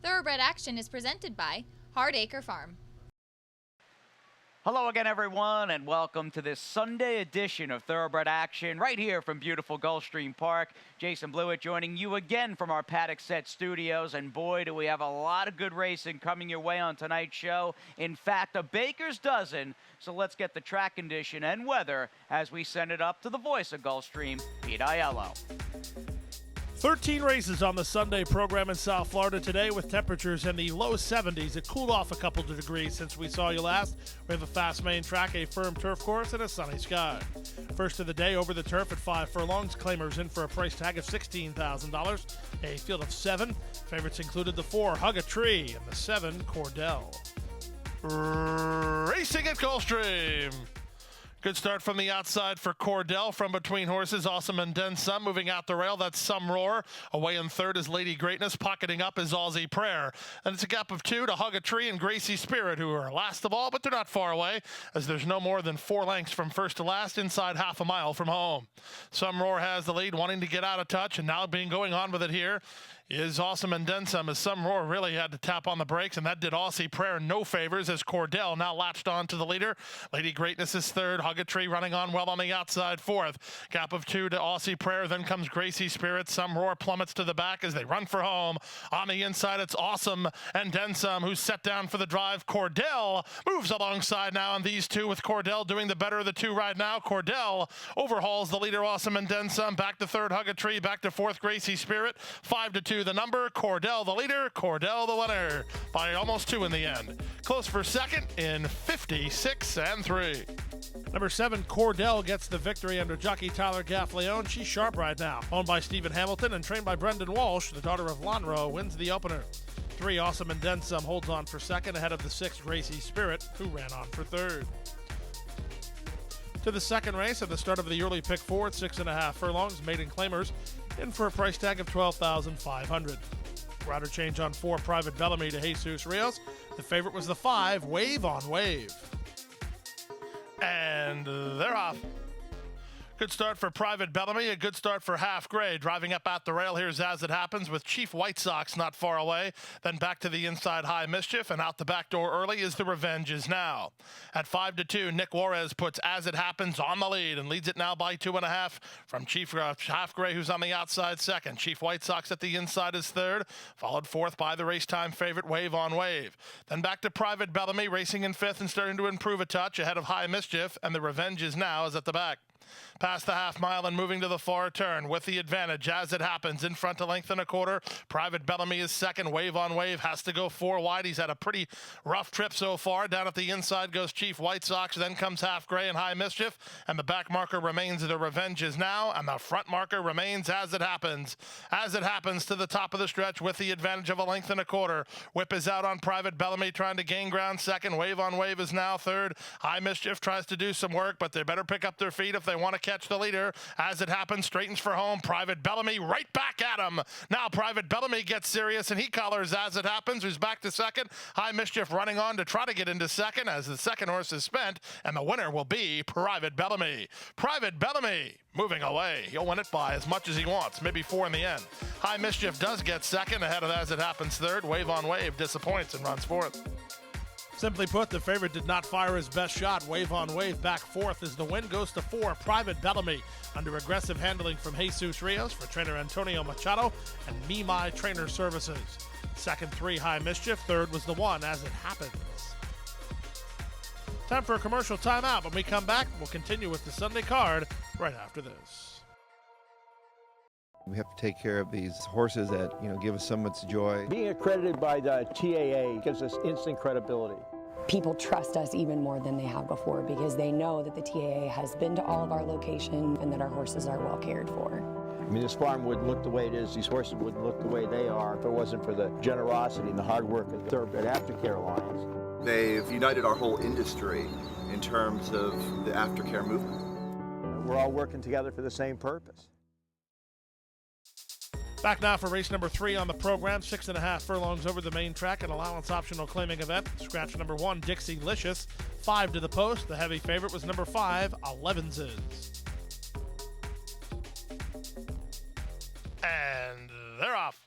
Thoroughbred Action is presented by Hardacre Farm. Hello again, everyone, and welcome to this Sunday edition of Thoroughbred Action right here from beautiful Gulfstream Park. Jason Blewett joining you again from our Paddock Set Studios, and boy, do we have a lot of good racing coming your way on tonight's show. In fact, a baker's dozen, so let's get the track condition and weather as we send it up to the voice of Gulfstream, Pete Aiello. 13 races on the Sunday program in South Florida today with temperatures in the low 70s. It cooled off a couple of degrees since we saw you last. We have a fast main track, a firm turf course, and a sunny sky. First of the day over the turf at 5 furlongs. Claimers in for a price tag of $16,000. A field of 7. Favorites included the 4, Hug a Tree, and the 7, Cordell. Racing at Gulfstream. Good start from the outside for Cordell from between horses. Awesome and then some. Moving out the rail, that's Some Roar. Away in third is Lady Greatness. Pocketing up is Aussie Prayer. And it's a gap of 2 to Hug a Tree and Gracie Spirit, who are last of all, but they're not far away, as there's no more than 4 lengths from first to last, inside half a mile from home. Some Roar has the lead, wanting to get out of touch, and now going on with it here is Awesome and then some, as Some Roar really had to tap on the brakes, and that did Aussie Prayer no favors, as Cordell now latched on to the leader. Lady Greatness is third. Hug a Tree running on well on the outside, fourth. Gap of 2 to Aussie Prayer. Then comes Gracie Spirit. Some Roar plummets to the back as they run for home. On the inside, it's Awesome and then some, who's set down for the drive. Cordell moves alongside now, and these two with Cordell doing the better of the two right now. Cordell overhauls the leader, Awesome and then some. Back to third, Hug a Tree. Back to fourth, Gracie Spirit. 5-2 the number. Cordell the leader. Cordell the winner by almost 2 in the end. Close for second in 56-3. Number 7, Cordell, gets the victory under jockey Tyler Gaffleone. She's sharp right now. Owned by Stephen Hamilton and trained by Brendan Walsh, the daughter of Lonro, wins the opener. 3, Awesome and then some, holds on for second ahead of the 6, Gracie Spirit, who ran on for third. To the second race at the start of the early pick 4 at 6.5 furlongs. Maiden Claimers in for a price tag of $12,500. Rider change on 4, Private Bellamy to Jesus Rios. The favorite was the 5, Wave on Wave. And they're off. Good start for Private Bellamy, a good start for Half Gray. Driving up at the rail, here's As It Happens with Chief White Sox not far away. Then back to the inside, High Mischief, and out the back door early is The Revenge Is Now. At 5-2, Nick Juarez puts As It Happens on the lead and leads it now by 2.5 from Chief Half Gray, who's on the outside second. Chief White Sox at the inside is third, followed fourth by the race time favorite Wave on Wave. Then back to Private Bellamy, racing in fifth and starting to improve a touch ahead of High Mischief, and The Revenge Is Now is at the back. Past the half mile and moving to the far turn with the advantage As It Happens in front, a length and a quarter. Private Bellamy is second. Wave on Wave has to go 4 wide. He's had a pretty rough trip so far. Down at the inside goes Chief White Sox. Then comes Half Gray and High Mischief. And the back marker remains The Revenge Is Now. And the front marker remains As It Happens. As It Happens to the top of the stretch with the advantage of a length and a quarter. Whip is out on Private Bellamy trying to gain ground second. Wave on Wave is now third. High Mischief tries to do some work, but they better pick up their feet if they want to catch the leader. As It Happens straightens for home. Private Bellamy right back at him. Now Private Bellamy gets serious and he collars As It Happens, who's back to second. High Mischief running on to try to get into second as the second horse is spent, and the winner will be Private Bellamy. Private Bellamy moving away. He'll win it by as much as he wants, maybe 4 in the end. High Mischief does get second ahead of As It Happens third. Wave on Wave disappoints and runs fourth. Simply put, the favorite did not fire his best shot. Wave on Wave back fourth as the win goes to 4, Private Bellamy, under aggressive handling from Jesus Rios for trainer Antonio Machado and Me My Trainer Services. Second 3, High Mischief. Third was the 1, As It Happens. Time for a commercial timeout. When we come back, we'll continue with the Sunday card right after this. We have to take care of these horses that, give us so much joy. Being accredited by the TAA gives us instant credibility. People trust us even more than they have before because they know that the TAA has been to all of our locations and that our horses are well cared for. I mean, this farm wouldn't look the way it is, these horses wouldn't look the way they are if it wasn't for the generosity and the hard work of the Thoroughbred Aftercare Alliance. They've united our whole industry in terms of the aftercare movement. We're all working together for the same purpose. Back now for race number 3 on the program. 6.5 furlongs over the main track, an allowance optional claiming event. Scratch number 1, Dixie Licious. 5 to the post. The heavy favorite was number 5, Elevenses. And they're off.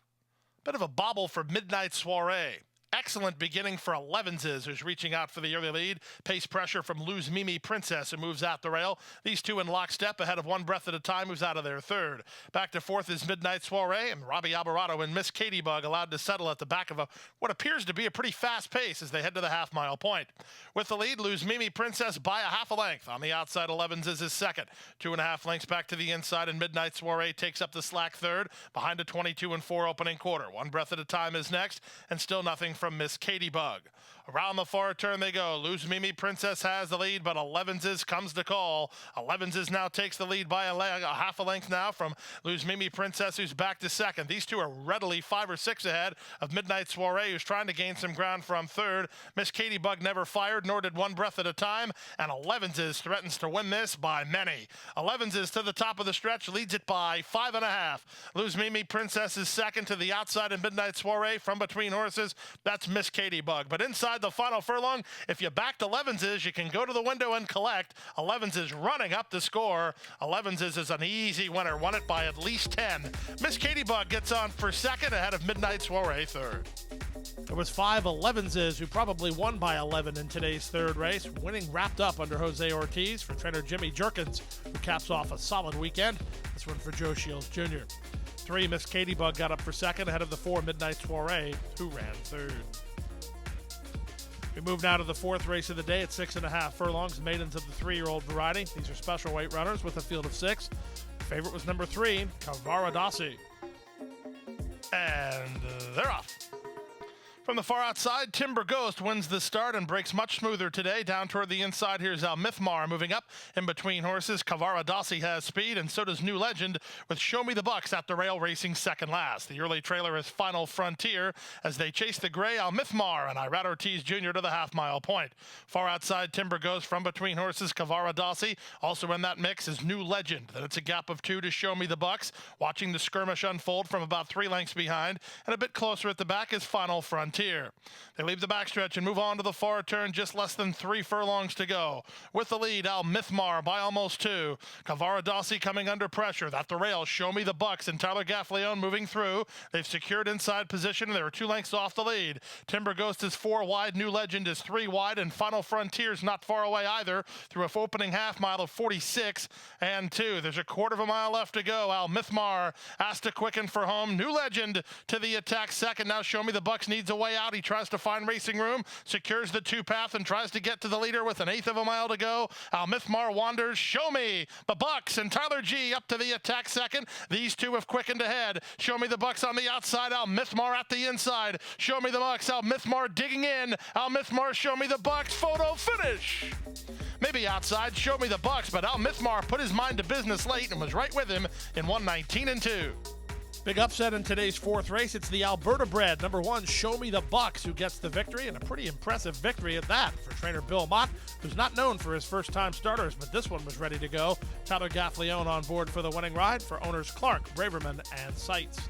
Bit of a bobble for Midnight Soiree. Excellent beginning for Elevenses, who's reaching out for the early lead. Pace pressure from Lose Mimi Princess, who moves out the rail. These two in lockstep, ahead of one breath at a time, moves out of their third. Back to fourth is Midnight Soiree, and Robbie Alvarado and Miss Katie Bug allowed to settle at the back of what appears to be a pretty fast pace as they head to the half-mile point. With the lead, Lose Mimi Princess by a half a length. On the outside, Elevenses is second. 2.5 lengths back to the inside, and Midnight Soiree takes up the slack third, behind a 22-4 opening quarter. One breath at a time is next, and still nothing from Miss Katie Bug. Around the far turn they go. Lose Mimi Princess has the lead, but Elevenses comes to call. Elevenses now takes the lead by a half a length now from Lose Mimi Princess, who's back to second. These two are readily 5 or 6 ahead of Midnight Soiree, who's trying to gain some ground from third. Miss Katie Bug never fired, nor did one breath at a time, and Elevenses threatens to win this by many. Elevenses to the top of the stretch, leads it by 5.5. Lose Mimi Princess is second to the outside, and Midnight Soiree from between horses. That's Miss Katie Bug. But inside the final furlong, if you backed Elevenses, you can go to the window and collect. Elevenses running up the score. Elevenses is an easy winner, won it by at least 10. Miss Katie Bug gets on for second, ahead of Midnight Soiree third. There was 5 Elevenses who probably won by 11 in today's third race, winning wrapped up under Jose Ortiz for trainer Jimmy Jerkins, who caps off a solid weekend. This one for Joe Shields Jr. 3 Miss Katie Bug got up for second, ahead of the 4 Midnight Soiree, who ran third. We move now to the fourth race of the day at 6.5 furlongs, maidens of the 3-year-old variety. These are special weight runners with a field of 6. Favorite was number 3, Kavaradasi. And they're off. From the far outside, Timber Ghost wins the start and breaks much smoother today. Down toward the inside, here's Al Mithmar moving up in between horses. Kavaradasi has speed, and so does New Legend, with Show Me the Bucks at the rail racing second last. The early trailer is Final Frontier as they chase the gray Al Mithmar and Irad Ortiz Jr. to the half-mile point. Far outside, Timber Ghost from between horses. Kavaradasi also in that mix is New Legend. Then it's a gap of 2 to Show Me the Bucks. Watching the skirmish unfold from about 3 lengths behind, and a bit closer at the back is Final Frontier. They leave the backstretch and move on to the far turn, just less than 3 furlongs to go. With the lead, Al Mithmar by almost 2. Kavaradasi coming under pressure. At the rail, Show Me the Bucks and Tyler Gaffleone moving through. They've secured inside position, and they were 2 lengths off the lead. Timber Ghost is 4 wide, New Legend is 3 wide, and Final Frontier's not far away either through a opening half mile of 46 and 2. There's a quarter of a mile left to go. Al Mithmar asked to quicken for home. New Legend to the attack second. Now Show Me the Bucks needs a way out. He tries to find racing room, secures the 2 path, and tries to get to the leader with an 1/8 of a mile to go. Al Mithmar wanders. Show Me the Bucks and Tyler G up to the attack second. These two have quickened ahead. Show Me the Bucks on the outside. Al Mithmar at the inside. Show Me the Bucks. Al Mithmar digging in. Al Mithmar, Show Me the Bucks. Photo finish. Maybe outside, Show Me the Bucks, but Al Mithmar put his mind to business late and was right with him in 1:19 and 2. Big upset in today's fourth race. It's the Alberta bred, number 1, Show Me the Bucks, who gets the victory, and a pretty impressive victory at that for trainer Bill Mott, who's not known for his first-time starters, but this one was ready to go. Tyler Gaffleone on board for the winning ride for owners Clark, Braverman, and Seitz.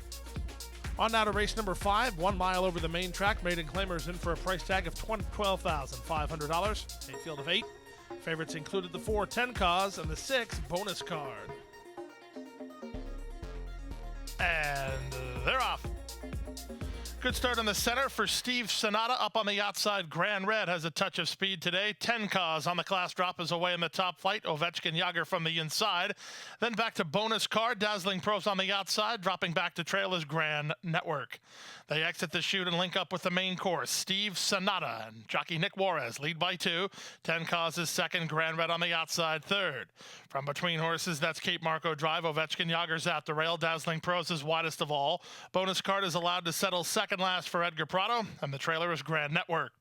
On now to race number 5, 1 mile over the main track. Maiden claimers in for a price tag of $12,500. A field of 8. Favorites included the 4 10 cause and the 6 bonus card. And they're off. Good start on the center for Steve Sonata. Up on the outside, Grand Red has a touch of speed today. 10 cause on the class drop is away in the top flight. Ovechkin Yager from the inside. Then back to bonus card. Dazzling Pros on the outside. Dropping back to trail is Grand Network. They exit the chute and link up with the main course. Steve Sonata and jockey Nick Juarez lead by 2. 10 cause is second. Grand Red on the outside third. From between horses, that's Cape Marco Drive. Ovechkin Yager's at the rail. Dazzling Pros is widest of all. Bonus card is allowed to settle second last for Edgar Prado, and the trailer is Grand Network.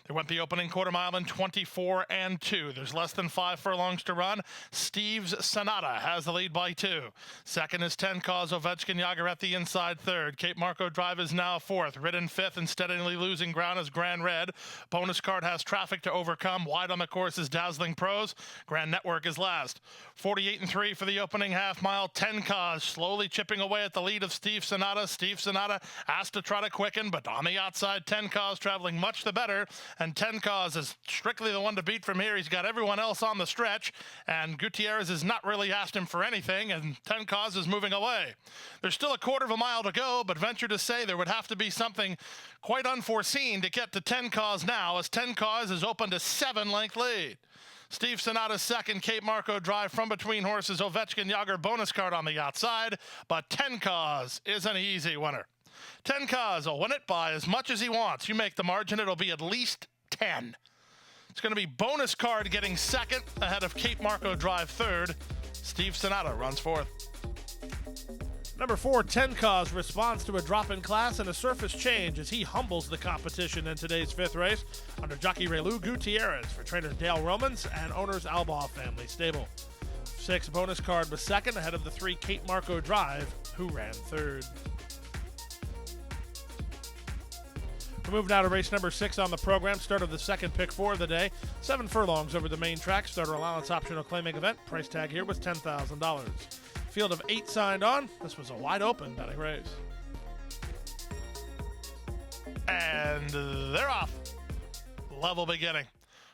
They went the opening quarter mile in 24 and 2. There's less than 5 furlongs to run. Steve's Sonata has the lead by 2. Second is 10 cause. Ovechkin Yager at the inside third. Cape Marco Drive is now 4th. Ridden 5th and steadily losing ground is Grand Red. Bonus card has traffic to overcome. Wide on the course is Dazzling Pros. Grand Network is last. 48 and 3 for the opening half mile. 10 cause slowly chipping away at the lead of Steve Sonata. Steve Sonata asked to try to quicken, but on the outside, 10 cause traveling much the better. leader, and 10 Cause is strictly the one to beat from here. He's got everyone else on the stretch, and Gutierrez has not really asked him for anything, and 10 Cause is moving away. There's still a quarter of a mile to go, but venture to say there would have to be something quite unforeseen to get to 10 Cause now, as 10 Cause is opened a 7-length lead. Steve Sonata's second, Cape Marco drive from between horses, Ovechkin Yager bonus card on the outside, but 10 Cause is an easy winner. 10 Cause will win it by as much as he wants. You make the margin, it'll be at least 10. It's going to be bonus card getting second ahead of Cape Marco drive third. Steve Sonata runs fourth. Number 4, 10 Cause responds to a drop in class and a surface change as he humbles the competition in today's 5th race under jockey Relu Gutierrez for trainer Dale Romans and owners Albaugh Family Stable. 6 bonus card was second ahead of the 3 Cape Marco drive, who ran third. We move now to race number 6 on the program, start of the second pick 4 of the day. 7 furlongs over the main track, starter allowance optional claiming event. Price tag here was $10,000. Field of 8 signed on. This was a wide open betting race. And they're off. Level beginning.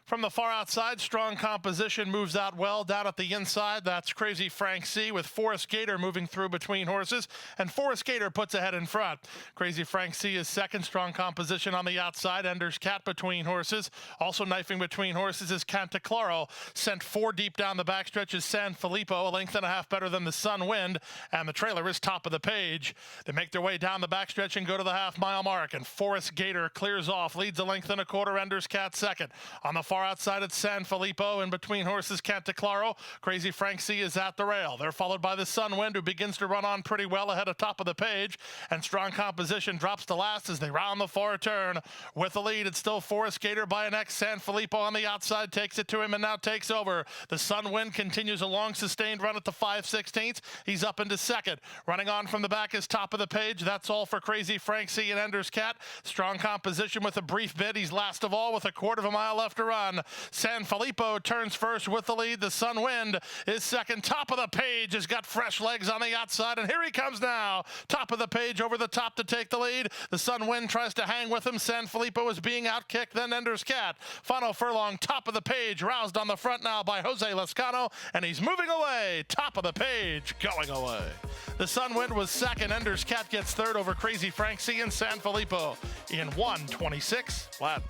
From the far outside, strong composition moves out well. Down at the inside, that's Crazy Frank C with Forrest Gator moving through between horses, and Forrest Gator puts ahead in front. Crazy Frank C is second, strong composition on the outside. Ender's Cat between horses. Also knifing between horses is Cantaclaro. Sent 4 deep down the backstretch is San Filippo, a length and a half better than the Sun Wind, and the trailer is top of the page. They make their way down the backstretch and go to the half-mile mark, and Forrest Gator clears off, leads a length and a quarter. Ender's Cat second. On the far outside, it's San Filippo. In between horses, Cantaclaro. Crazy Frank C is at the rail. They're followed by the Sun Wind, who begins to run on pretty well ahead of top of the page. And strong composition drops to last as they round the far turn. With the lead, it's still Forrest Gator by an X. San Filippo on the outside takes it to him and now takes over. The Sun Wind continues a long sustained run at the 5/16. He's up into second. Running on from the back is top of the page. That's all for Crazy Frank C and Ender's Cat. Strong composition with a brief bid. He's last of all with a quarter of a mile left to run. San Filippo turns first with the lead. The Sun Wind is second. Top of the page has got fresh legs on the outside, and here he comes now. Top of the page over the top to take the lead. The Sun Wind tries to hang with him. San Filippo is being outkicked, then Ender's Cat. Final furlong, top of the page, roused on the front now by Jose Lescano, and he's moving away. Top of the page, going away. The Sun Wind was second. Ender's Cat gets third over Crazy Frank C and San Filippo in 1:26 flat.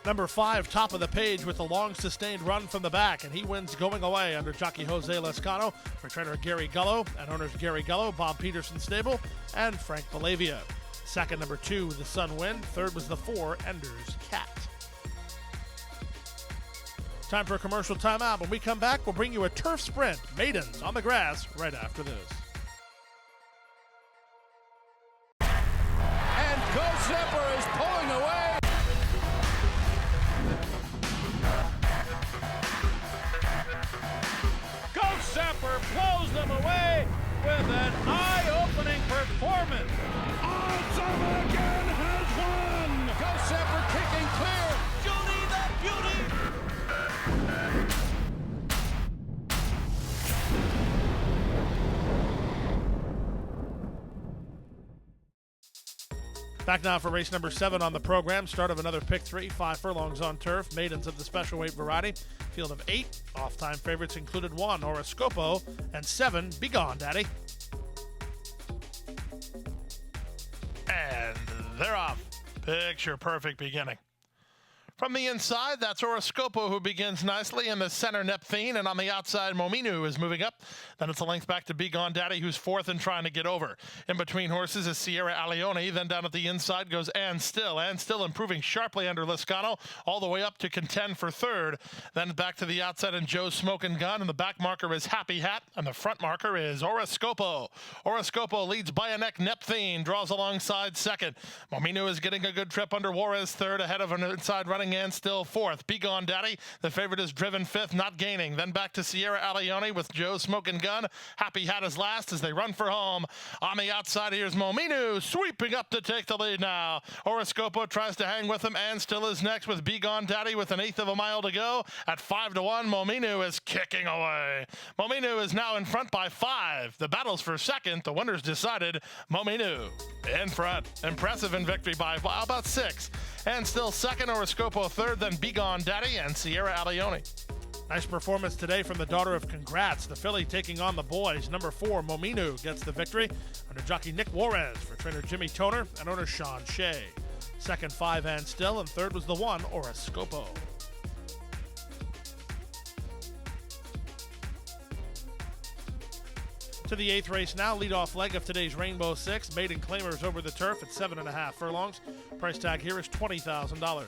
Number 5, top of the page with a long sustained run from the back, and he wins going away under jockey Jose Lescano for trainer Gary Gullo and owners Gary Gullo, Bob Peterson Stable, and Frank Bellavia. Second, number 2, the Sun Wind. Third was the 4, Ender's Cat. Time for a commercial timeout. When we come back, we'll bring you a turf sprint. Maidens on the grass right after this. And Gulfstream is pulling away. Gulfstream blows them away with an eye-opening performance. Awesome again has won. Gulfstream kicking clear. Judy the Beauty. Back now for race number 7 on the program. Start of another pick 3, 5 furlongs on turf. Maidens of the special weight variety. Field of 8. Off-time favorites included 1, Horoscopo, and 7, Be Gone, Daddy. And they're off. Picture perfect beginning. From the inside, that's Horoscopo, who begins nicely in the center, Nepthine, and on the outside, Mominu is moving up. Then it's a length back to Be Gone Daddy, who's fourth and trying to get over. In between horses is Sierra Allione. Then down at the inside goes And Still improving sharply under Lescano, all the way up to contend for third. Then back to the outside and Joe's Smoking Gun, and the back marker is Happy Hat, and the front marker is Horoscopo. Horoscopo leads by a neck. Nepthine draws alongside second. Mominu is getting a good trip under Juarez third, ahead of an inside running And Still fourth. Be Gone Daddy, the favorite, is driven fifth, not gaining. Then back to Sierra Allione with Joe's Smoking Gun. Happy Hat is last as they run for home. On the outside, here's Mominu sweeping up to take the lead now. Horoscopo tries to hang with him, and Still is next with Be Gone Daddy with an eighth of a mile to go. At 5-1, Mominu is kicking away. Mominu is now in front by 5. The battle's for second. The winner's decided. Mominu in front. Impressive in victory by about 6. And still second, Horoscopo third, then Be Gone Daddy and Sierra Alione. Nice performance today from the daughter of Congrats, the filly taking on the boys. Number 4, Mominu, gets the victory under jockey Nick Juarez for trainer Jimmy Toner and owner Sean Shea. Second, 5 and Still, and third was the 1, Horoscopo. To the 8th race now, leadoff leg of today's Rainbow Six. Maiden claimers over the turf at 7.5 furlongs. Price tag here is $20,000.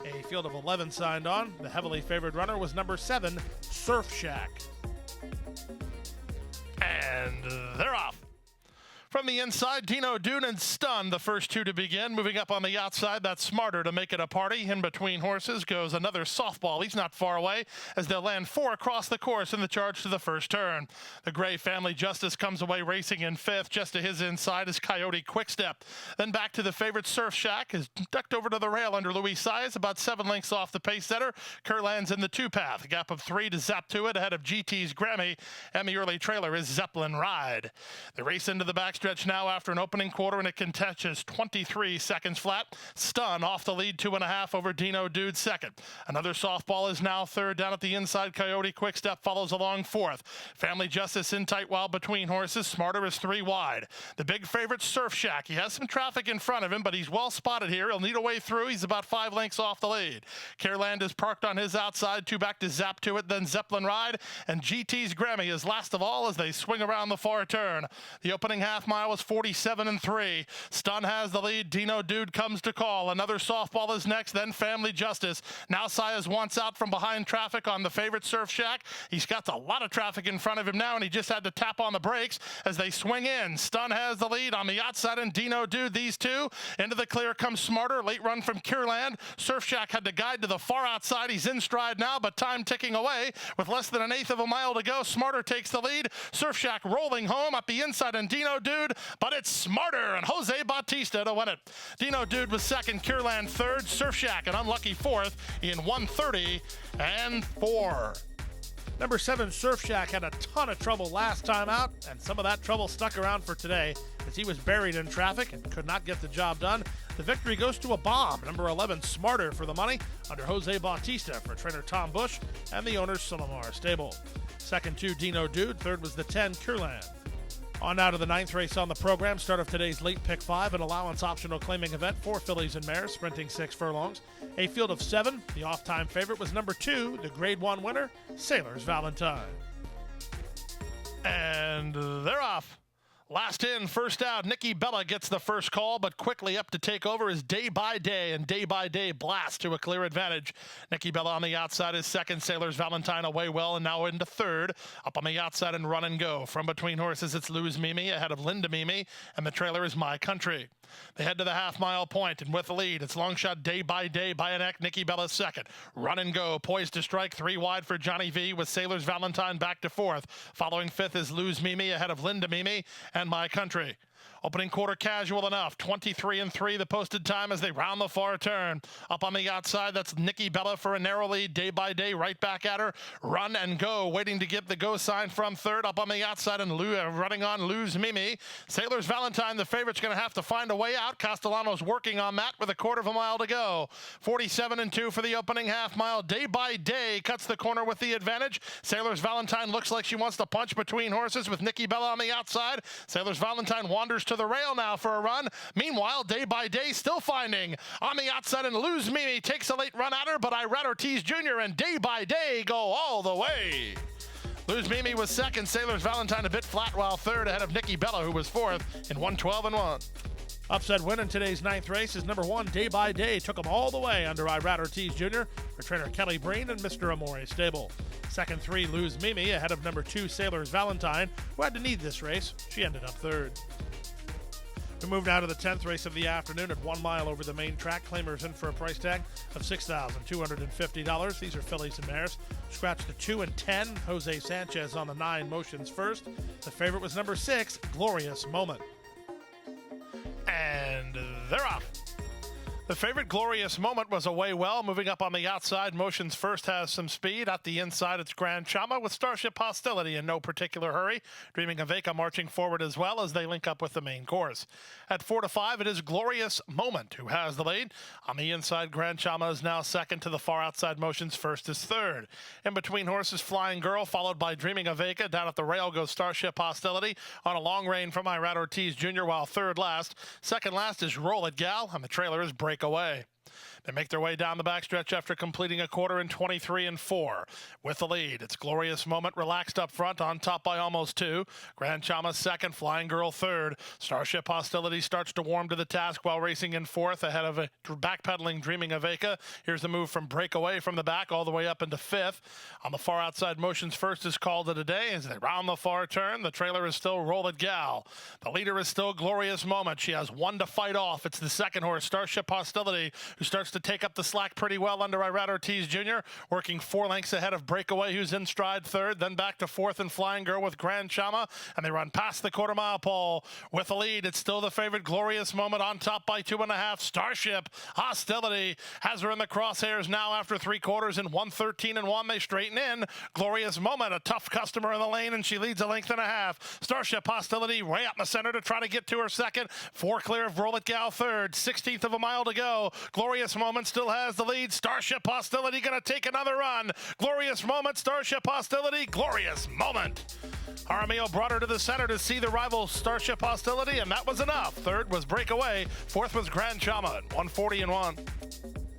A field of 11 signed on. The heavily favored runner was number 7, Surf Shack. And they're off. From the inside, Dino Dude and Stun, the first two to begin. Moving up on the outside, that's Smarter to make it a party. In between horses goes another softball. He's not far away as they'll land 4 across the course in the charge to the first turn. The Gray Family Justice comes away racing in 5th. Just to his inside is Coyote Quickstep. Then back to the favorite Surf Shack is ducked over to the rail under Louis Size, about 7 lengths off the pace setter. Kurland's in the 2-path. A gap of 3 to Zap to it ahead of GT's Grammy. And the early trailer is Zeppelin Ride. The race into the backstretch now after an opening quarter, and it contentious 23 seconds flat. Stun off the lead 2.5 over Dino Dude second. Another softball is now third down at the inside. Coyote Quickstep follows along 4th. Family Justice in tight while between horses. Smarter is 3 wide. The big favorite Surf Shack. He has some traffic in front of him, but he's well spotted here. He'll need a way through. He's about 5 lengths off the lead. Careland is parked on his outside. 2 back to Zap to it, then Zeppelin Ride. And GT's Grammy is last of all as they swing around the far turn. The opening half mile was 47-3. Stun has the lead. Dino Dude comes to call. Another softball is next, then Family Justice. Now Sias wants out from behind traffic on the favorite Surf Shack. He's got a lot of traffic in front of him now, and he just had to tap on the brakes as they swing in. Stun has the lead on the outside, and Dino Dude, these two. Into the clear comes Smarter. Late run from Kurland. Surf Shack had to guide to the far outside. He's in stride now, but time ticking away. With less than 1/8 of a mile to go, Smarter takes the lead. Surf Shack rolling home up the inside, and Dino Dude, but it's Smarter and Jose Bautista to win it. Dino Dude was second, Kurland third, Surf Shack an unlucky 4th in 1:30.4. Number 7, Surf Shack, had a ton of trouble last time out, and some of that trouble stuck around for today as he was buried in traffic and could not get the job done. The victory goes to a bomb. Number 11, Smarter for the money under Jose Bautista for trainer Tom Bush and the owner's Solimar stable. Second, 2, Dino Dude. Third was the 10, Kurland. On now to the 9th race on the program. Start of today's late pick 5, an allowance optional claiming event for fillies and mares, sprinting 6 furlongs. A field of 7. The off-time favorite was number 2, the Grade 1 winner, Sailor's Valentine. And they're off. Last in, first out. Nikki Bella gets the first call, but quickly up to take over is Day by Day, and Day by Day blast to a clear advantage. Nikki Bella on the outside is second. Sailor's Valentine away well and now into third. Up on the outside and Run and Go. From between horses, it's Lose Mimi ahead of Linda Mimi, and the trailer is My Country. They head to the half-mile point, and with the lead, it's long shot Day by Day by a neck. Nikki Bella's second. Run and Go, poised to strike 3 wide for Johnny V, with Sailor's Valentine back to 4th. Following 5th is Lose Mimi ahead of Linda Mimi and My Country. Opening quarter casual enough. 23-3 the posted time as they round the far turn. Up on the outside, that's Nikki Bella for a narrow lead. Day by Day right back at her. Run and Go, waiting to give the go sign from third. Up on the outside and running on Lose Mimi. Sailor's Valentine, the favorite's going to have to find a way out. Castellano's working on that with a 1/4 mile to go. 47-2 for the opening half mile. Day by Day cuts the corner with the advantage. Sailor's Valentine looks like she wants to punch between horses with Nikki Bella on the outside. Sailor's Valentine wanders to the rail now for a run. Meanwhile, Day by Day still finding on the outside, and Lose Mimi takes a late run at her, but Irad Ortiz Jr. and Day by Day go all the way. Lose Mimi was second. Sailor's Valentine a bit flat while third ahead of Nikki Bella, who was 4th in 1:12.1. Upset win in today's 9th race is number 1, Day by Day. Took him all the way under Irad Ortiz Jr. for trainer Kelly Breen and Mr. Amore stable. Second, 3, Lose Mimi ahead of number 2, Sailor's Valentine, who had to need this race. She ended up 3rd. We move now to the 10th race of the afternoon at 1 mile over the main track. Claimers in for a price tag of $6,250. These are fillies and mares. Scratch the 2 and 10. Jose Sanchez on the 9 motions first. The favorite was number 6, Glorious Moment. And they're off. The favorite, Glorious Moment, was away well, moving up on the outside. Motions First has some speed. At the inside, it's Grand Chama with Starship Hostility in no particular hurry. Dreaming of Vega marching forward as well as they link up with the main course. At 4 to 5, it is Glorious Moment who has the lead. On the inside, Grand Chama is now second. To the far outside, Motions First is third. In between horses, Flying Girl, followed by Dreaming of Vega. Down at the rail goes Starship Hostility on a long rein from Irad Ortiz Jr., while third last. Second last is Roll It Gal, and the trailer is Breakaway. They make their way down the backstretch after completing a quarter in 23 and 4. With the lead, it's Glorious Moment relaxed up front, on top by almost 2. Grand Chama second, Flying Girl third. Starship Hostility starts to warm to the task while racing in fourth, ahead of a backpedaling Dreaming of Vega. Here's the move from Breakaway from the back all the way up into fifth. On the far outside, Motions First is called it a day as they round the far turn. The trailer is still Roll It Gal. The leader is still Glorious Moment. She has one to fight off. It's the second horse, Starship Hostility, who starts to take up the slack pretty well under Irad Ortiz Jr., working 4 lengths ahead of Breakaway, who's in stride third, then back to fourth and Flying Girl with Grand Chama, and they run past the quarter-mile pole. With the lead, it's still the favorite, Glorious Moment, on top by 2.5. Starship Hostility has her in the crosshairs now after 3 quarters. In 1:13 and 1, they straighten in. Glorious Moment, a tough customer in the lane, and she leads 1.5 lengths. Starship Hostility way up in the center to try to get to her second. 4 clear of Roll It Gal third. 16th of a mile to go. Glorious Moment still has the lead. Starship Hostility going to take another run. Glorious Moment, Starship Hostility, Glorious Moment. Jaramillo brought her to the center to see the rival Starship Hostility, and that was enough. Third was Breakaway. Fourth was Grand Chama at 1:40 and 1.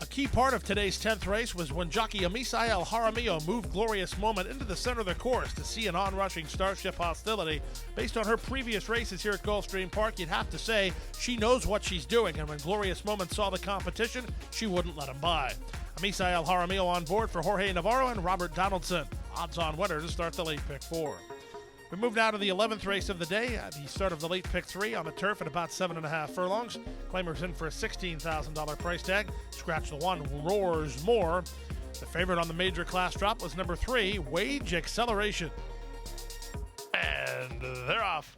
A key part of today's 10th race was when jockey Amisael Jaramillo moved Glorious Moment into the center of the course to see an onrushing Starship Hostility. Based on her previous races here at Gulfstream Park, you'd have to say she knows what she's doing, and when Glorious Moment saw the competition, she wouldn't let him by. Amisael Jaramillo on board for Jorge Navarro and Robert Donaldson. Odds-on winner to start the late pick 4. We move now to the 11th race of the day, the start of the late pick 3 on the turf at about 7.5 furlongs. Claimers in for a $16,000 price tag. Scratch the 1, Roars More. The favorite on the major class drop was number 3, Wage Acceleration. And they're off.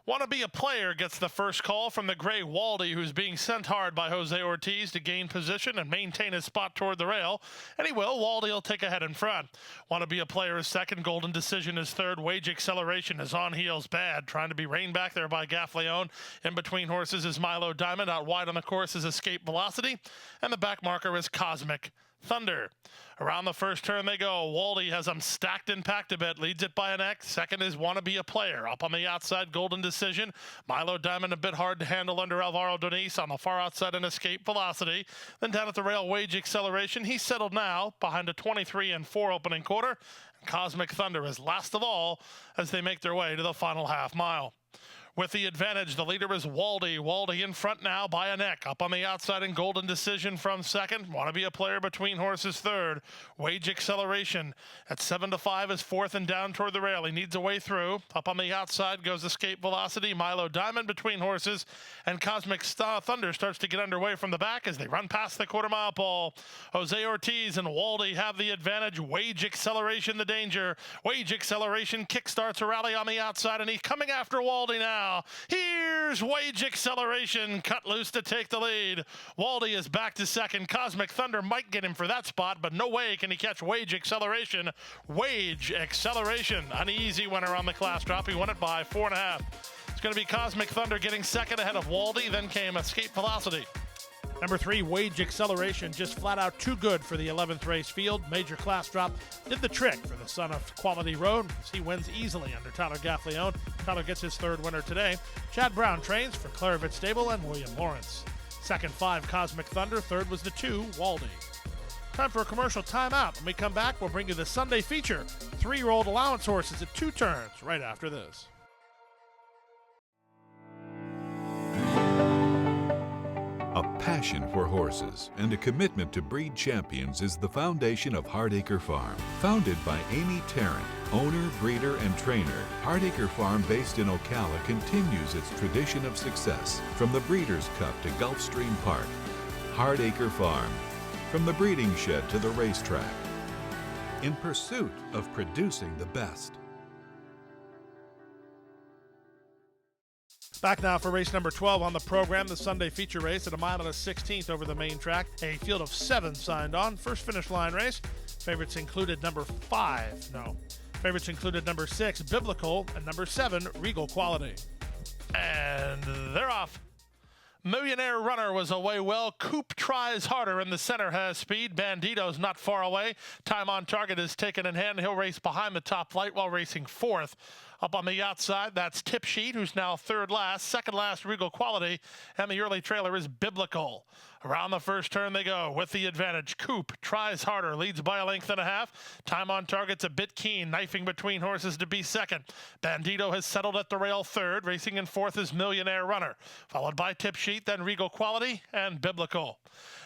Wanna Be a Player gets the first call from the gray Waldy, who's being sent hard by Jose Ortiz to gain position and maintain his spot toward the rail. And he will. Waldy will take ahead in front. Wanna Be a Player is second. Golden Decision is third. Wage Acceleration is on heels bad, trying to be reined back there by Gaffleone. In between horses is Milo Diamond. Out wide on the course is Escape Velocity. And the back marker is Cosmic Thunder. Around the first turn they go. Waldy has them stacked and packed a bit. Leads it by an X. Second is Wanna Be a Player. Up on the outside, Golden Decision. Milo Diamond a bit hard to handle under Alvaro Doniz. On the far outside, an Escape Velocity. Then down at the rail, Wage Acceleration. He's settled now behind a 23 and 4 opening quarter. And Cosmic Thunder is last of all as they make their way to the final half mile. With the advantage, the leader is Waldy. Waldy in front now by a neck. Up on the outside in Golden Decision from second. Wanna Be a Player between horses third. Wage Acceleration at 7 to 5 is fourth and down toward the rail. He needs a way through. Up on the outside goes Escape Velocity. Milo Diamond between horses. And Cosmic Thunder starts to get underway from the back as they run past the quarter-mile pole. Jose Ortiz and Waldy have the advantage. Wage Acceleration the danger. Wage Acceleration kickstarts a rally on the outside, and he's coming after Waldy now. Here's Wage Acceleration cut loose to take the lead. Waldy is back to second. Cosmic Thunder might get him for that spot, but no way can he catch Wage Acceleration. Wage Acceleration, an easy winner on the class drop. He won it by 4.5. It's going to be Cosmic Thunder getting second ahead of Waldy. Then came Escape Velocity. Number 3, Wage Acceleration, just flat out too good for the 11th race field. Major class drop did the trick for the son of Quality Road as he wins easily under Tyler Gaffleone. Tyler gets his third winner today. Chad Brown trains for Clairvitz Stable and William Lawrence. Second 5, Cosmic Thunder. Third was the 2, Waldy. Time for a commercial timeout. When we come back, we'll bring you the Sunday feature. 3-year-old allowance horses at 2 turns right after this. A passion for horses and a commitment to breed champions is the foundation of Hardacre Farm. Founded by Amy Tarrant, owner, breeder, and trainer, Hardacre Farm, based in Ocala, continues its tradition of success from the Breeders' Cup to Gulfstream Park. Hardacre Farm, from the breeding shed to the racetrack, in pursuit of producing the best. Back now for race number 12 on the program, the Sunday feature race at a mile and a 16th over the main track. A field of 7 signed on. First finish line race. Favorites included number 6, Biblical, and number 7, Regal Quality. And they're off. Millionaire Runner was away well. Coop tries harder in the center, has speed. Bandito's not far away. Time on target is taken in hand. He'll race behind the top flight while racing 4th. Up on the outside, that's Tip Sheet, who's now 3rd last. 2nd last, Regal Quality. And the early trailer is Biblical. Around the first turn they go with the advantage. Coop tries harder, leads by a length and a half. Time on target's a bit keen, knifing between horses to be 2nd. Bandito has settled at the rail 3rd. Racing in 4th is Millionaire Runner, followed by Tip Sheet, then Regal Quality and Biblical.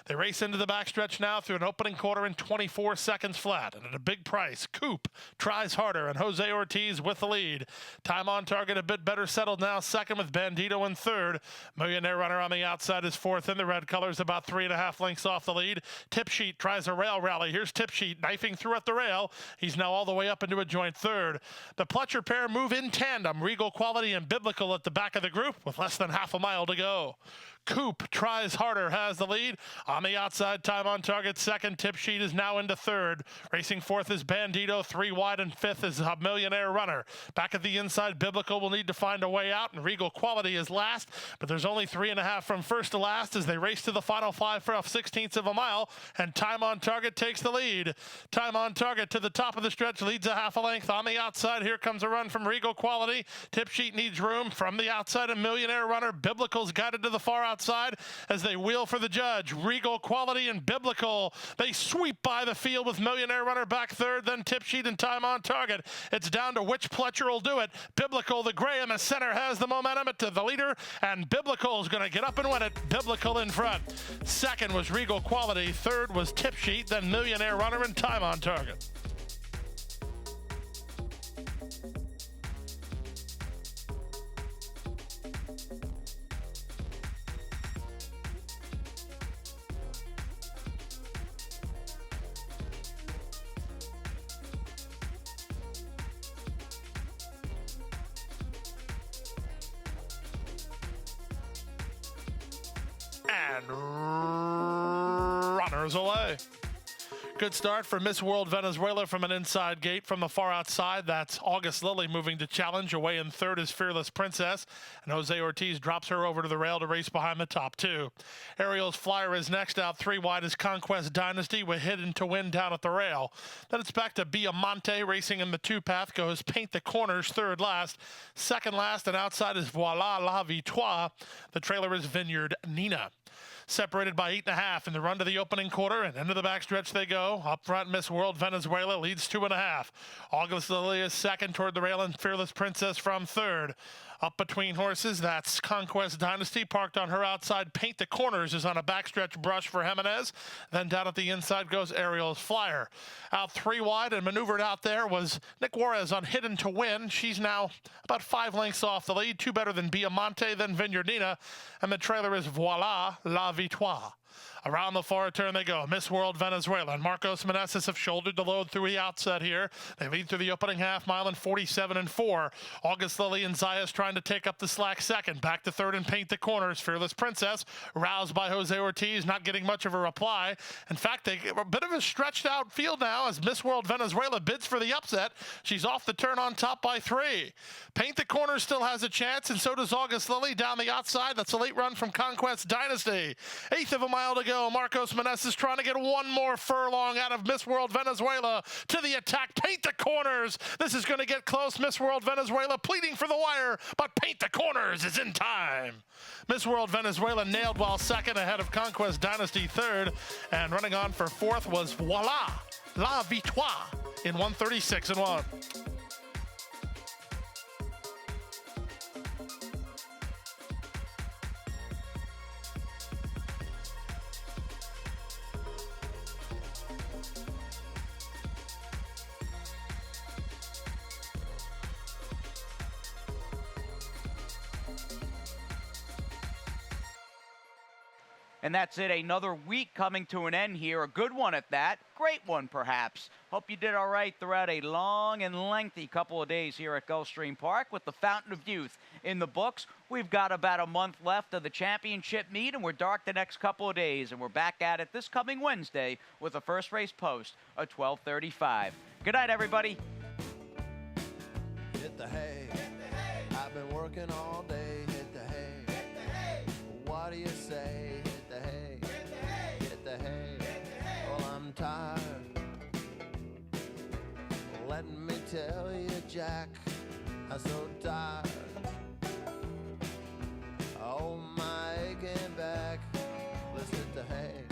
They race into the backstretch now through an opening quarter in 24 seconds flat. And at a big price, Coop tries harder and Jose Ortiz with the lead. Time on target a bit better settled now, 2nd with Bandito in 3rd. Millionaire Runner on the outside is 4th in the red colors, about 3.5 lengths off the lead. Tip Sheet tries a rail rally. Here's Tip Sheet knifing through at the rail. He's now all the way up into a joint 3rd. The Pletcher pair move in tandem. Regal Quality and Biblical at the back of the group with less than half a mile to go. Coop tries harder, has the lead. On the outside, time on target 2nd. Tip Sheet is now into 3rd. Racing 4th is Bandito. 3 wide and 5th is a Millionaire Runner. Back at the inside, Biblical will need to find a way out, and Regal Quality is last. But there's only 3.5 from first to last as they race to the final 5 for 1/16 of a mile, and time on target takes the lead. Time on target to the top of the stretch, leads a half a length. On the outside, here comes a run from Regal Quality. Tip Sheet needs room. From the outside, a Millionaire Runner. Biblical's guided to the far outside as they wheel for the judge. Regal Quality and Biblical, they sweep by the field with Millionaire Runner back 3rd, then Tip Sheet and time on target. It's down to which Pletcher will do it. Biblical, the gray in the center, has the momentum to the leader, and Biblical's going to get up and win it. Biblical in front. 2nd was Regal Quality. 3rd was Tip Sheet, then Millionaire Runner and time on target. And runners away. Good start for Miss World Venezuela from an inside gate. From the far outside, that's August Lily moving to challenge. Away in 3rd is Fearless Princess. And Jose Ortiz drops her over to the rail to race behind the top 2. Ariel's Flyer is next out. 3 wide is Conquest Dynasty with Hidden to Win down at the rail. Then it's back to Biamonte racing in the 2 path. Goes Paint the Corners 3rd last. 2nd last and outside is Voila La Victoire. The trailer is Vineyard Nina. Separated by 8.5 in the run to the opening quarter, and into the backstretch they go. Up front, Miss World Venezuela leads 2.5. August Lily is 2nd toward the rail, and Fearless Princess from 3rd. Up between horses, that's Conquest Dynasty. Parked on her outside, Paint the Corners is on a backstretch brush for Jimenez. Then down at the inside goes Ariel's Flyer. Out 3 wide and maneuvered out there was Nick Juarez on Hidden to Win. She's now about 5 lengths off the lead. 2 better than Biamonte, then Vineyard Nina. And the trailer is Voila La Victoire. Around the far turn they go. Miss World Venezuela and Marcos Meneses have shouldered the load through the outset here. They lead through the opening half mile in 47-4. August Lily and Zayas trying to take up the slack 2nd. Back to 3rd and Paint the Corners. Fearless Princess, roused by Jose Ortiz, not getting much of a reply. In fact, they a bit of a stretched out field now as Miss World Venezuela bids for the upset. She's off the turn on top by 3. Paint the Corners still has a chance, and so does August Lily down the outside. That's a late run from Conquest Dynasty. 1/8 of a mile to go. Marcos Meneses trying to get one more furlong out of Miss World Venezuela. To the attack, Paint the Corners. This is going to get close. Miss World Venezuela pleading for the wire, but Paint the Corners is in time. Miss World Venezuela nailed while 2nd, ahead of Conquest Dynasty 3rd, and running on for 4th was Voila La Victoire in 1:36-1. And that's it, another week coming to an end here. A good one at that. Great one, perhaps. Hope you did all right throughout a long and lengthy couple of days here at Gulfstream Park with the Fountain of Youth in the books. We've got about a month left of the championship meet, and we're dark the next couple of days. And we're back at it this coming Wednesday with the first race post of 12:35. Good night, everybody. Hit the hay. I've been working all day. Hit the hay. What do you say? Hit the hay. Hit the hay. Well, I'm tired. Let me tell you, Jack, I'm so tired. Oh, my aching back. Let's hit the hay.